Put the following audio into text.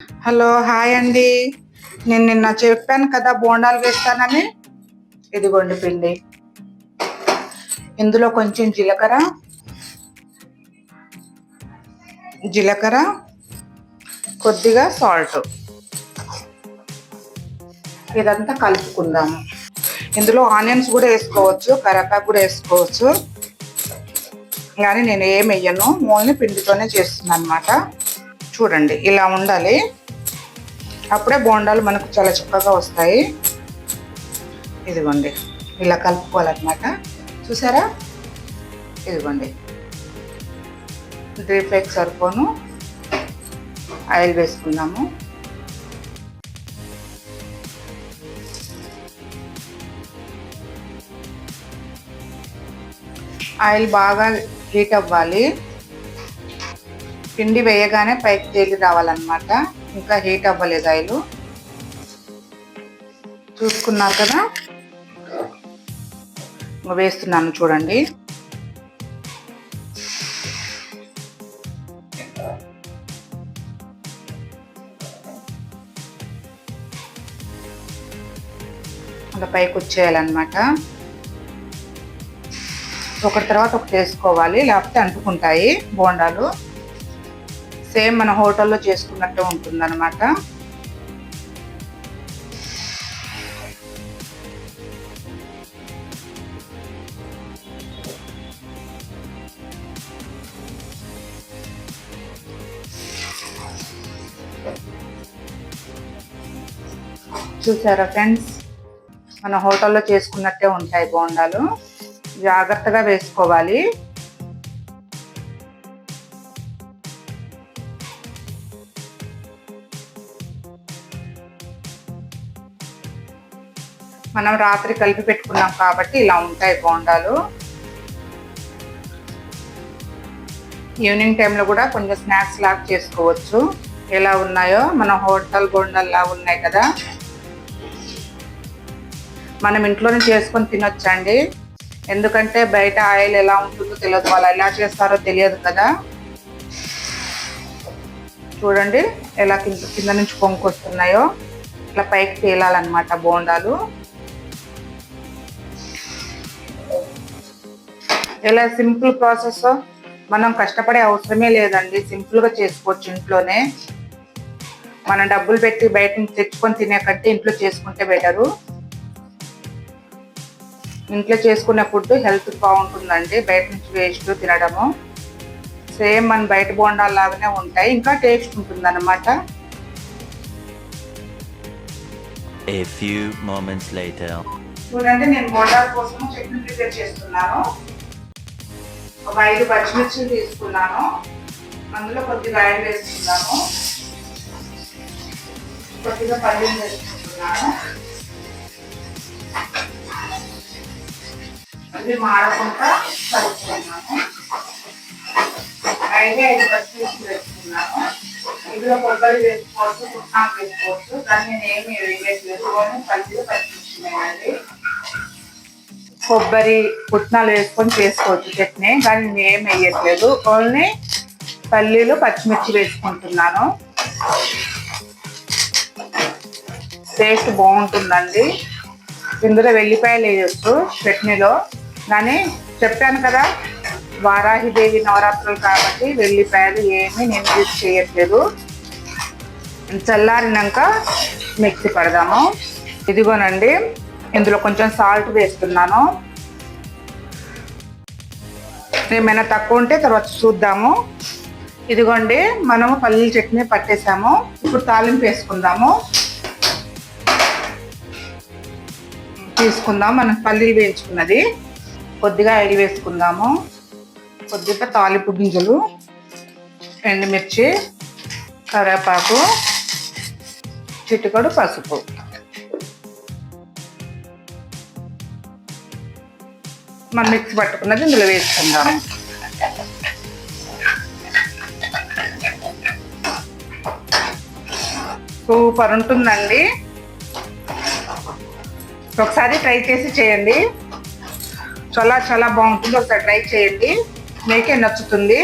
Hello hi అండి. నేను నిన్న చెప్పాను కదా బోండాలు వేస్తానని. ఇదిగోండి పిండి. ఇందులో కొంచెం జీలకర్ర కొద్దిగా సాల్ట్, ఇదంతా కలుపుకుందాము. ఇందులో ఆనియన్స్ కూడా వేసుకోవచ్చు, కరివేపాకు కూడా వేసుకోవచ్చు, కానీ నేను ఏం వేయను, ఓన్లీ పిండితోనే చేస్తున్నాను అన్నమాట. చూడండి ఇలా ఉండాలి, అప్పుడే బోండాలు మనకు చాలా చక్కగా వస్తాయి. ఇదిగోండి ఇలా కలుపుకోవాలన్నమాట. చూసారా, ఇదిగోండి డీప్ ఫ్రైకి సరిపోను ఆయిల్ వేసుకుందాము. ఆయిల్ బాగా హీట్ అవ్వాలి. పిండి వేయగానే పైకి తేలి రావాలన్నమాట. ఇంకా హీట్ అవ్వలేదు ఆయిల్. చూసుకున్నారు కదా, వేస్తున్నాను చూడండి. అలా పైకి వచ్చేయాలన్నమాట. ఒకటి తర్వాత ఒకటి వేసుకోవాలి, లేకపోతే అంటుకుంటాయి బోండాలు. సేమ్ మన హోటల్లో చేసుకున్నట్టు ఉంటుందన్నమాట. చూసారా ఫ్రెండ్స్, మన హోటల్లో చేసుకున్నట్టే ఉంటాయి బోండాలు. జాగ్రత్తగా వేసుకోవాలి. మనం రాత్రి కలిపి పెట్టుకున్నాం కాబట్టి ఇలా ఉంటాయి బోండాలు. ఈవినింగ్ టైంలో కూడా కొంచెం స్నాక్స్ లాగా చేసుకోవచ్చు. ఎలా ఉన్నాయో మన హోటల్ బోండాలు లాగా ఉన్నాయి కదా. మనం ఇంట్లోనే చేసుకొని తినొచ్చండి, ఎందుకంటే బయట ఆయిల్ ఎలా ఉంటుందో తెలియదు, వాళ్ళు ఎలా చేస్తారో తెలియదు కదా. చూడండి ఎలా కింద నుంచి పొంగొస్తున్నాయో, ఇట్లా పైకి తేలాలన్నమాట బోండాలు. ఇలా సింపుల్ ప్రాసెస్, మనం కష్టపడే అవసరమే లేదండి, సింపుల్గా చేసుకోవచ్చు ఇంట్లోనే. మనం డబ్బులు పెట్టి బయట నుంచి తెచ్చుకొని తినే కంటే ఇంట్లో చేసుకుంటే బెటరు. ఇంట్లో చేసుకునే ఫుడ్ హెల్త్ బాగుంటుందండి, బయట నుంచి వేస్ట్ తినడము. సేమ్ మన బయట బోండాలు లాగానే ఉంటాయి, ఇంకా టేస్ట్ ఉంటుంది అన్నమాట. చూడండి, నేను బోండాల కోసం చట్నీ ప్రిపేర్ చేస్తున్నాను. ఒక 5 పచ్చిమిర్చిలు తీసుకున్నాను, అందులో కొద్దిగా ఆయిల్ వేసుకున్నాను, కొద్దిగా పల్లీలు వేసుకుంటున్నాను. అది మాడకుండా కలుపుకున్నాను. 5 పచ్చిమిర్చి వేసుకున్నాను. ఇందులో కొబ్బరి వేసుకోవచ్చు, పుట్నాలు వేసుకోవచ్చు, కానీ నేను ఏమి వేయట్లేదు, ఓన్లీ పల్లీలు పచ్చిమిర్చి వేయాలి. కొబ్బరి పుట్నాలు వేసుకొని చేసుకోవచ్చు చట్నీ, కానీ నేను ఏమి వేయట్లేదు, ఓన్లీ పల్లీలు పచ్చిమిర్చి వేసుకుంటున్నాను. టేస్ట్ బాగుంటుందండి. ఇందులో వెల్లిపాయలు వేయచ్చు చట్నీలో, కానీ చెప్పాను కదా వారాహిదేవి నవరాత్రులు కాబట్టి వెల్లిపాయలు ఏమీ నేను యూజ్ చేయట్లేదు. చల్లారినాక మిక్సీ పడదాము. ఇదిగోనండి, ఇందులో కొంచెం సాల్ట్ వేస్తున్నాను. ఏమైనా తక్కువ ఉంటే తర్వాత చూద్దాము. ఇదిగోండి, మనము పల్లీల చట్నీ పట్టేసాము. ఇప్పుడు తాలింపు వేసుకుందాము. తీసుకుందాం మనం పల్లీలు వేయించుకున్నది. కొద్దిగా ఆయిల్ వేసుకుందాము, కొద్దిగా తాలింపు గింజలు, ఎండుమిర్చి, కరివేపాకు, చిటికెడు పసుపు. మనం మిక్సీ పట్టుకున్నది ఇందులో వేసుకుందాము. సూపర్ ఉంటుందండి, ఒకసారి ట్రై చేసి చేయండి. చాలా చాలా బాగుంటుంది, ఒకసారి ట్రై చేయండి, మీకే నచ్చుతుంది.